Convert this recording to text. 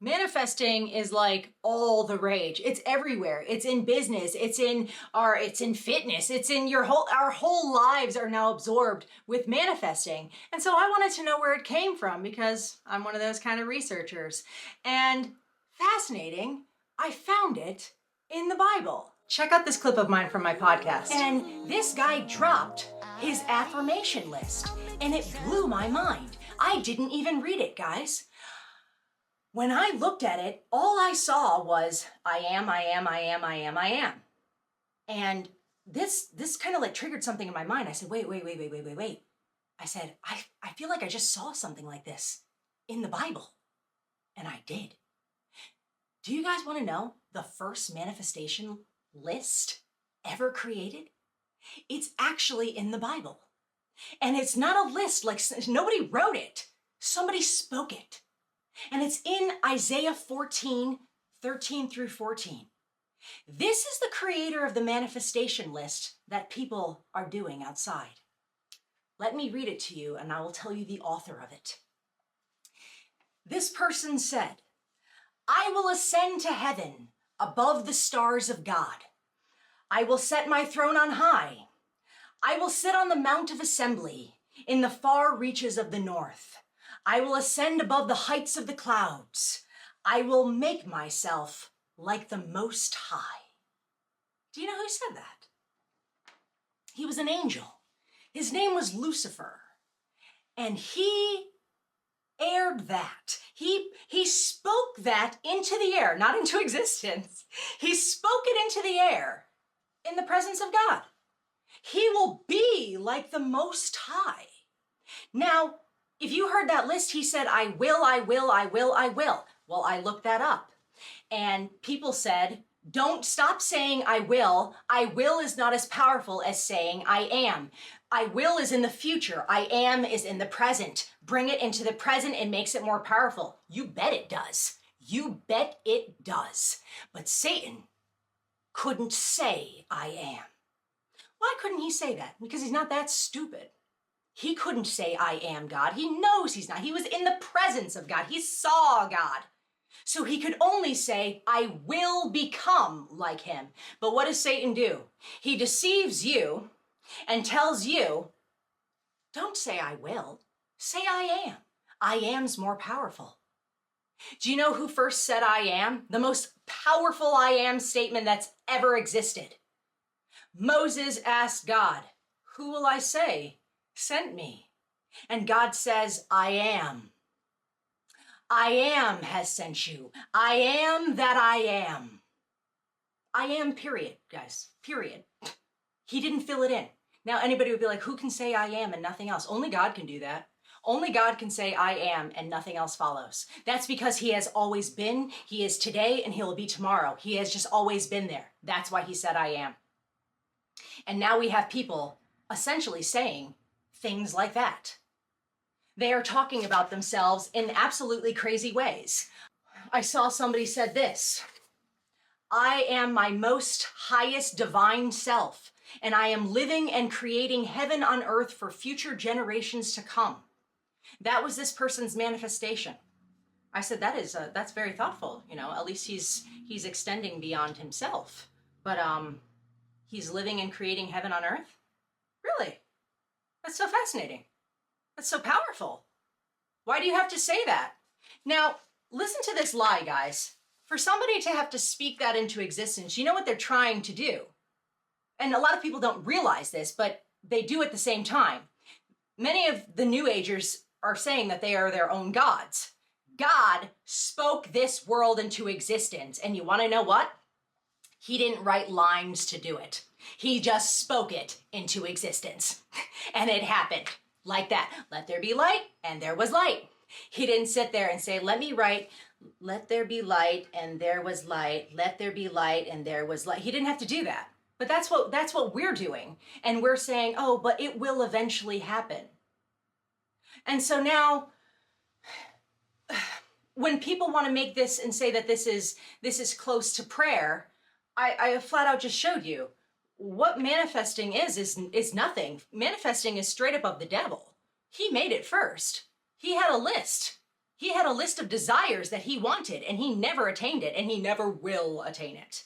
Manifesting is like all the rage. It's everywhere. It's in business. It's in fitness. It's in our whole lives are now absorbed with manifesting. And so I wanted to know where it came from because I'm one of those kind of researchers. And fascinating, I found it in the Bible. Check out this clip of mine from my podcast. And this guy dropped his affirmation list and it blew my mind. I didn't even read it, guys. When I looked at it, all I saw was, I am. And this kind of like triggered something in my mind. I said, wait. I said, I feel like I just saw something like this in the Bible. And I did. Do you guys want to know the first manifestation list ever created? It's actually in the Bible. And it's not a list, like nobody wrote it. Somebody spoke it. And it's in Isaiah 14, 13 through 14. This is the creator of the manifestation list that people are doing outside. Let me read it to you and I will tell you the author of it. This person said, I will ascend to heaven above the stars of God. I will set my throne on high. I will sit on the mount of assembly in the far reaches of the north. I will ascend above the heights of the clouds. I will make myself like the Most High. Do you know who said that? He was an angel. His name was Lucifer. And he aired that. He spoke that into the air, not into existence. He spoke it into the air in the presence of God. He will be like the Most High. Now, if you heard that list, he said, I will. Well, I looked that up. And people said, don't stop saying I will. I will is not as powerful as saying I am. I will is in the future. I am is in the present. Bring it into the present. It makes it more powerful. You bet it does. You bet it does. But Satan couldn't say I am. Why couldn't he say that? Because he's not that stupid. He couldn't say, I am God. He knows he's not. He was in the presence of God. He saw God. So he could only say, I will become like him. But what does Satan do? He deceives you and tells you, don't say I will. Say I am. I am's more powerful. Do you know who first said I am? The most powerful I am statement that's ever existed. Moses asked God, who will I say sent me? And God says, I am. I am has sent you. I am that I am. I am, period, guys, period. He didn't fill it in. Now anybody would be like, who can say I am and nothing else? Only God can do that. Only God can say I am and nothing else follows. That's because he has always been, he is today, and he'll be tomorrow. He has just always been there. That's why he said I am. And now we have people essentially saying things like that. They are talking about themselves in absolutely crazy ways. I saw somebody said this, I am my most highest divine self, and I am living and creating heaven on earth for future generations to come. That was this person's manifestation. I said, that's very thoughtful. You know, at least he's extending beyond himself. But he's living and creating heaven on earth? Really? That's so fascinating. That's so powerful. Why do you have to say that? Now, listen to this lie, guys. For somebody to have to speak that into existence, you know what they're trying to do? And a lot of people don't realize this, but they do at the same time. Many of the New Agers are saying that they are their own gods. God spoke this world into existence. And you want to know what? He didn't write lines to do it. He just spoke it into existence. And it happened like that. Let there be light, and there was light. He didn't sit there and say, let me write, let there be light, and there was light. Let there be light, and there was light. He didn't have to do that. But that's what we're doing. And we're saying, oh, but it will eventually happen. And so now, when people want to make this and say that this is close to prayer, I flat out just showed you what manifesting is nothing. Manifesting is straight up of the devil. He made it first. He had a list. He had a list of desires that he wanted, and he never attained it, and he never will attain it.